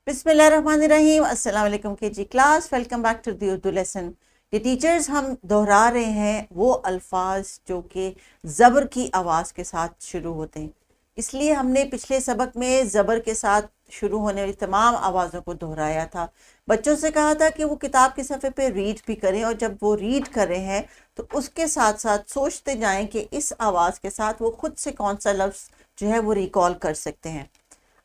बिस्मिल्लाहिर्रहमानिर्रहीम। अस्सलाम वालेकुम KG class, welcome back to the Urdu lesson. ये टीचर्स हम दोहरा रहे हैं वो अल्फाज जो कि ज़बर की आवाज़ के साथ शुरू होते हैं। इसलिए हमने पिछले सबक में ज़बर के साथ शुरू होने वाली तमाम आवाज़ों को दोहराया था। बच्चों से कहा था कि वो किताब के सफ़े पे रीड भी करें, और जब वो रीड कर रहे हैं तो उसके साथ साथ सोचते जाएं कि इस आवाज़ के साथ वो खुद से कौन सा लफ्ज़ जो है वो रिकॉल कर सकते हैं।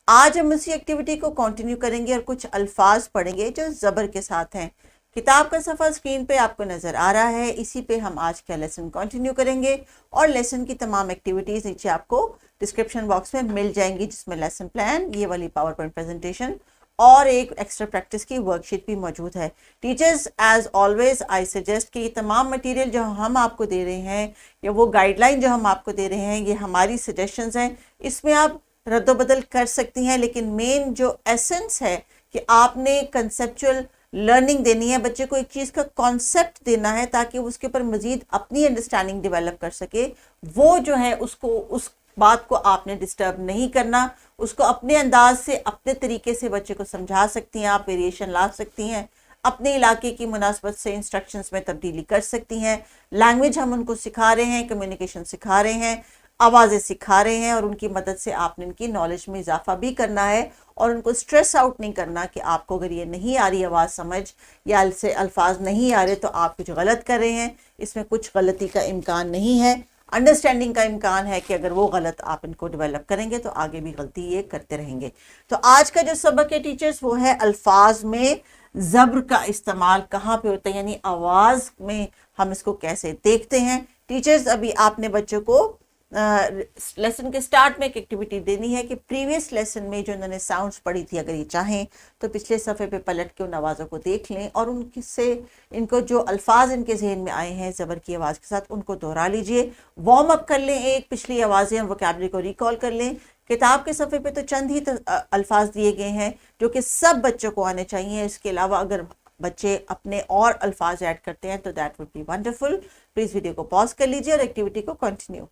आज हम इसी एक्टिविटी को कंटिन्यू करेंगे और कुछ अल्फाज पढ़ेंगे जो ज़बर के साथ हैं। किताब का सफ़ा स्क्रीन पे आपको नज़र आ रहा है, इसी पे हम आज का लेसन कंटिन्यू करेंगे और लेसन की तमाम एक्टिविटीज़ नीचे आपको डिस्क्रिप्शन बॉक्स में मिल जाएंगी, जिसमें लेसन प्लान, ये वाली पावर पॉइंट प्रेजेंटेशन और एक एक्स्ट्रा प्रैक्टिस की वर्कशीट भी मौजूद है। Teachers, as always I suggest कि ये तमाम मटेरियल जो हम आपको दे रहे हैं या वो गाइडलाइन जो हम आपको दे रहे हैं, ये हमारी सजेशंस हैं। इसमें आप रद्दोबदल कर सकती हैं, लेकिन मेन जो एसेंस है कि आपने कंसेप्चुअल लर्निंग देनी है, बच्चे को एक चीज़ का कॉन्सेप्ट देना है ताकि उसके ऊपर मज़ीद अपनी अंडरस्टैंडिंग डेवलप कर सके। वो जो है उसको, उस बात को आपने डिस्टर्ब नहीं करना, उसको अपने अंदाज से अपने तरीके से बच्चे को समझा सकती हैं, आप वेरिएशन ला सकती हैं, अपने इलाके की मुनासबत से इंस्ट्रक्शंस में तब्दीली कर सकती हैं। लैंग्वेज हम उनको सिखा रहे हैं, कम्युनिकेशन सिखा रहे हैं, आवाज़ें सिखा रहे हैं, और उनकी मदद से आपने इनकी नॉलेज में इजाफा भी करना है और उनको स्ट्रेस आउट नहीं करना कि आपको अगर ये नहीं आ रही आवाज़ समझ या से अल्फाज नहीं आ रहे तो आप कुछ गलत कर रहे हैं। इसमें कुछ गलती का इम्कान नहीं है, अंडरस्टैंडिंग का इम्कान है कि अगर वो गलत आप इनको डेवलप करेंगे तो आगे भी गलती ये करते रहेंगे। तो आज का जो सबक है टीचर्स, वो है अल्फाज में ज़ब्र का इस्तेमाल कहाँ पे होता है, यानी आवाज़ में हम इसको कैसे देखते हैं। टीचर्स, अभी आपने बच्चों को लेसन के स्टार्ट में एक एक्टिविटी देनी है कि प्रीवियस लेसन में जो इन्होंने साउंड्स पढ़ी थी, अगर ये चाहें तो पिछले सफ़े पे पलट के उन आवाज़ों को देख लें और उनसे इनको जो अल्फाज इनके जहन में आए हैं ज़बर की आवाज़ के साथ उनको दोहरा लीजिए, वार्म अप कर लें, एक पिछली आवाज़ें और वोकैबुलरी को रिकॉल कर लें। किताब के सफ़े पे तो चंद ही अल्फाज दिए गए हैं जो कि सब बच्चों को आने चाहिए। इसके अलावा अगर बच्चे अपने और अल्फाज ऐड करते हैं तो that would be wonderful. Please video को पॉज कर लीजिए और एक्टिविटी को कंटिन्यू।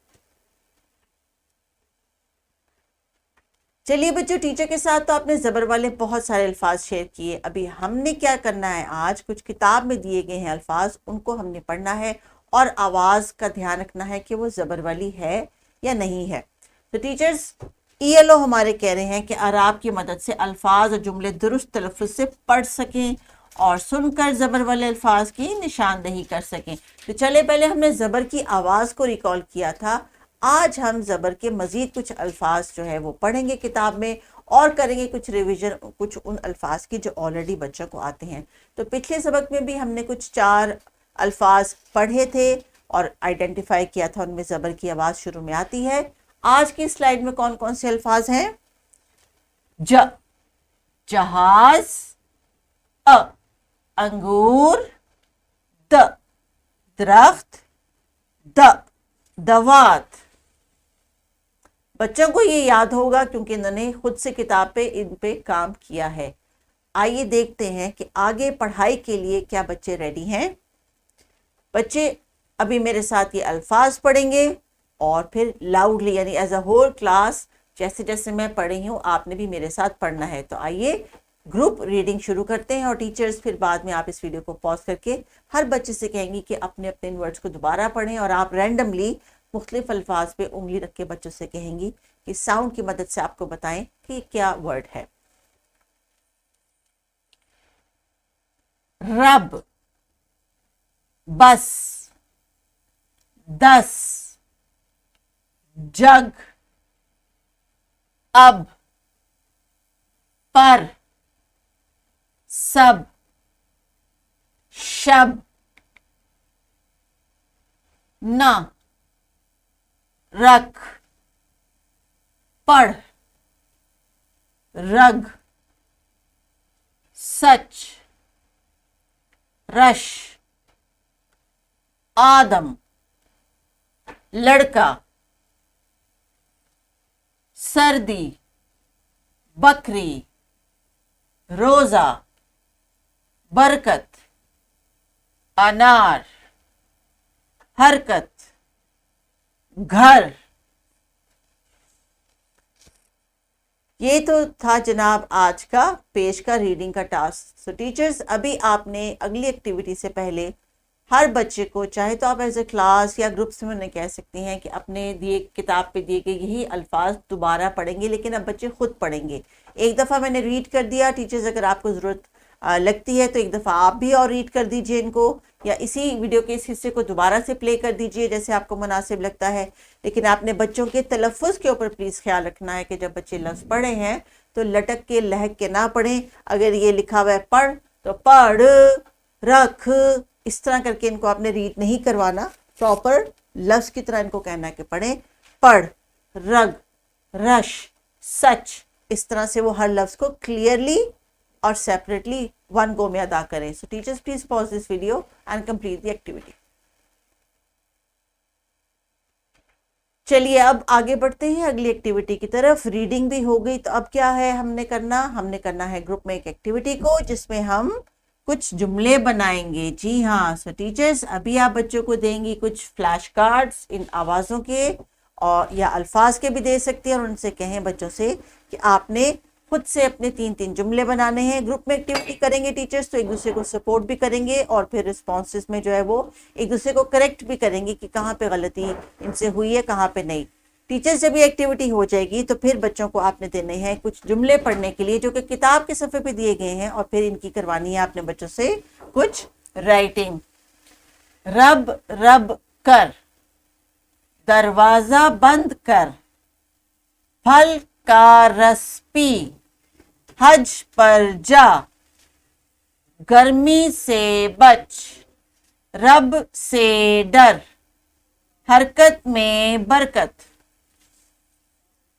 चलिए बच्चों, टीचर के साथ तो आपने ज़बर वाले बहुत सारे अल्फाज शेयर किए। अभी हमने क्या करना है, आज कुछ किताब में दिए गए हैं अल्फाज, उनको हमने पढ़ना है और आवाज़ का ध्यान रखना है कि वो ज़बर वाली है या नहीं है। तो टीचर्स, ELO हमारे कह रहे हैं कि आराब की मदद से अल्फाज और जुमले दुरुस्त तलफ़्फ़ुज़ से पढ़ सकें और सुनकर ज़बर वाले अल्फाज की निशानदही कर सकें। तो चले, पहले हमने ज़बर की आवाज़ को रिकॉल किया था, आज हम ज़बर के मज़ीद कुछ अल्फाज जो है वो पढ़ेंगे किताब में और करेंगे कुछ रिवीजन कुछ उन अल्फाज की जो ऑलरेडी बच्चों को आते हैं। तो पिछले सबक में भी हमने कुछ 4 अल्फाज पढ़े थे और आइडेंटिफाई किया था, उनमें ज़बर की आवाज़ शुरू में आती है। आज की स्लाइड में कौन कौन से अल्फाज हैं? जहाज, अंगूर, दरख्त, दवात। बच्चों को ये याद होगा क्योंकि इन्होंने खुद से किताब पे इन पे काम किया है। आइए देखते हैं कि आगे पढ़ाई के लिए क्या बच्चे रेडी हैं। बच्चे अभी मेरे साथ ये अल्फाज पढ़ेंगे और फिर लाउडली, यानी एज अ होल क्लास, जैसे जैसे मैं पढ़ी हूँ आपने भी मेरे साथ पढ़ना है। तो आइए ग्रुप रीडिंग शुरू करते हैं और टीचर्स फिर बाद में आप इस वीडियो को पॉज करके हर बच्चे से कहेंगी कि अपने अपने इन वर्ड्स को दोबारा पढ़ें और आप रैंडमली मुख्तलिफ अल्फाज पे उंगली रख के बच्चों से कहेंगी कि साउंड की मदद से आपको बताएं कि क्या वर्ड है। रब, बस, 10, जग, अब, पर, सब, शब, ना, रख, पढ़, रग, सच, रश, आदम, लड़का, सर्दी, बकरी, रोजा, बरकत, अनार, हरकत, घर, یہ تو تھا جناب آج کا پیج کا ریڈنگ کا ٹاسک. سو ٹیچرز ابھی آپ نے اگلی ایکٹیویٹی سے پہلے ہر بچے کو, چاہے تو آپ ایز اے کلاس یا گروپس میں انہیں کہہ سکتی ہیں کہ اپنے دیے کتاب پہ دیے گئے یہی الفاظ دوبارہ پڑھیں گے, لیکن اب بچے خود پڑھیں گے. ایک دفعہ میں نے ریڈ کر دیا, ٹیچرز اگر آپ کو ضرورت لگتی ہے تو ایک دفعہ آپ بھی اور ریڈ کر دیجئے ان کو, یا اسی ویڈیو کے اس حصے کو دوبارہ سے پلے کر دیجئے جیسے آپ کو مناسب لگتا ہے. لیکن آپ نے بچوں کے تلفظ کے اوپر پلیز خیال رکھنا ہے کہ جب بچے لفظ پڑھے ہیں تو لٹک کے لہک کے نہ پڑھیں. اگر یہ لکھا ہوا ہے پڑھ تو پڑھ, رکھ, اس طرح کر کے ان کو آپ نے ریڈ نہیں کروانا. پراپر لفظ کی طرح ان کو کہنا ہے کہ پڑھیں, پڑھ, رگ, رش, سچ, اس طرح سے وہ ہر لفظ کو کلیئرلی اور سیپریٹلی ون گو میں ادا کریں. So teachers please pause this video and complete the activity. چلیے اب آگے بڑھتے ہیں اگلی ایکٹیویٹی کی طرف. ریڈنگ بھی ہو گئی, تو اب کیا ہے ہم نے کرنا ہے گروپ میں ایک ایکٹیویٹی کو جس میں ہم کچھ جملے بنائیں گے. جی ہاں, سو ٹیچرز ابھی آپ بچوں کو دیں گی کچھ فلیش کارڈز ان آوازوں کے, اور یا الفاظ کے بھی دے سکتے ہیں, اور ان سے کہیں بچوں سے کہ آپ نے خود سے اپنے 3 جملے بنانے ہیں. گروپ میں ایکٹیویٹی کریں گے ٹیچرز تو ایک دوسرے کو سپورٹ بھی کریں گے, اور پھر رسپانسز میں جو ہے وہ ایک دوسرے کو کریکٹ بھی کریں گے کہ کہاں پہ غلطی ان سے ہوئی ہے, کہاں پہ نہیں. ٹیچرز جب یہ ایکٹیویٹی ہو جائے گی تو پھر بچوں کو آپ نے دینے ہیں کچھ جملے پڑھنے کے لیے جو کہ کتاب کے صفحے پہ دیے گئے ہیں, اور پھر ان کی کروانی ہے آپ نے بچوں سے کچھ رائٹنگ. رب رب کر, دروازہ بند کر, پھل کا رس پی, حج پر جا, گرمی سے بچ, رب سے ڈر, حرکت میں برکت.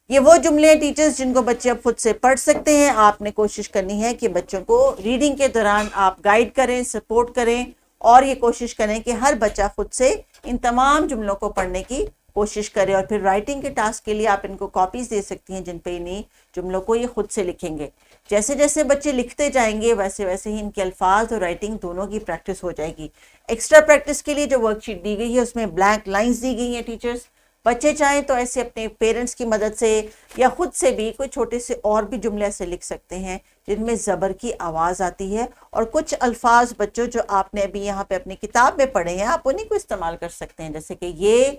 یہ وہ جملے ہیں ٹیچرز جن کو بچے اب خود سے پڑھ سکتے ہیں. آپ نے کوشش کرنی ہے کہ بچوں کو ریڈنگ کے دوران آپ گائیڈ کریں, سپورٹ کریں, اور یہ کوشش کریں کہ ہر بچہ خود سے ان تمام جملوں کو پڑھنے کی کوشش کرے. اور پھر رائٹنگ کے ٹاسک کے لیے آپ ان کو کاپیز دے سکتی ہیں جن پہ انہیں جملوں کو یہ خود سے لکھیں گے. جیسے جیسے بچے لکھتے جائیں گے ویسے ویسے ہی ان کے الفاظ اور رائٹنگ دونوں کی پریکٹس ہو جائے گی. ایکسٹرا پریکٹس کے لیے جو ورک شیٹ دی گئی ہے اس میں بلینک لائنز دی گئی ہیں ٹیچرز. بچے چاہیں تو ایسے اپنے پیرنٹس کی مدد سے یا خود سے بھی کوئی چھوٹے سے اور بھی جملے ایسے لکھ سکتے ہیں جن میں زبر کی آواز آتی ہے, اور کچھ الفاظ بچوں جو آپ نے ابھی یہاں پہ اپنی کتاب میں پڑھے ہیں آپ انہیں کو استعمال کر سکتے ہیں. جیسے کہ یہ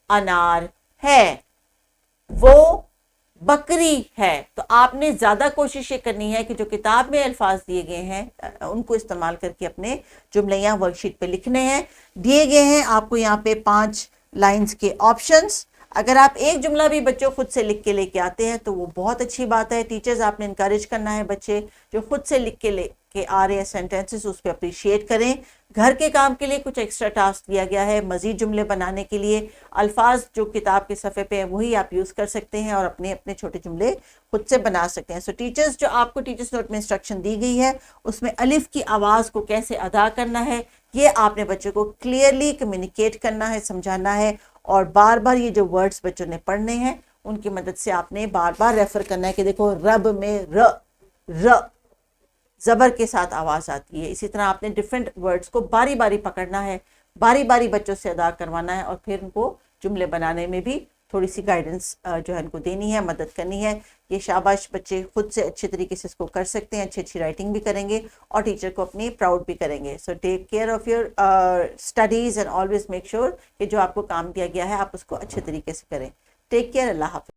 انار ہے, وہ بکری ہے. تو آپ نے زیادہ کوشش یہ کرنی ہے کہ جو کتاب میں الفاظ دیے گئے ہیں ان کو استعمال کر کے اپنے جملے یہاں ورک شیٹ پہ لکھنے ہیں. دیے گئے ہیں آپ کو یہاں پہ 5 لائنز کے آپشنز. اگر آپ ایک جملہ بھی بچوں خود سے لکھ کے لے کے آتے ہیں تو وہ بہت اچھی بات ہے. ٹیچرز آپ نے انکریج کرنا ہے بچے جو خود سے لکھ کے لے کے آ رہے ہیں سینٹینسز اس پہ اپریشیٹ کریں. گھر کے کام کے لیے کچھ ایکسٹرا ٹاسک دیا گیا ہے مزید جملے بنانے کے لیے. الفاظ جو کتاب کے صفحے پہ ہیں وہی آپ یوز کر سکتے ہیں اور اپنے اپنے چھوٹے جملے خود سے بنا سکتے ہیں. سو ٹیچرز جو آپ کو ٹیچرز نوٹ میں انسٹرکشن دی گئی ہے اس میں الف کی آواز کو کیسے ادا کرنا ہے یہ آپ نے بچوں کو کلیئرلی کمیونیکیٹ کرنا ہے, سمجھانا ہے, اور بار بار یہ جو ورڈز بچوں نے پڑھنے ہیں ان کی مدد سے آپ نے بار بار ریفر کرنا ہے کہ دیکھو رب میں ر زبر کے ساتھ آواز آتی ہے. اسی طرح آپ نے ڈیفرنٹ ورڈز کو باری باری پکڑنا ہے, باری باری بچوں سے ادا کروانا ہے, اور پھر ان کو جملے بنانے میں بھی تھوڑی سی گائیڈنس جو ہے ان کو دینی ہے, مدد کرنی ہے. یہ شاباش, بچے خود سے اچھے طریقے سے اس کو کر سکتے ہیں, اچھی رائٹنگ بھی کریں گے اور ٹیچر کو اپنی پراؤڈ بھی کریں گے. So take care of your studies and always make sure کہ جو آپ کو کام دیا گیا ہے آپ اس کو اچھے طریقے سے کریں. ٹیک کیئر, اللہ حافظ.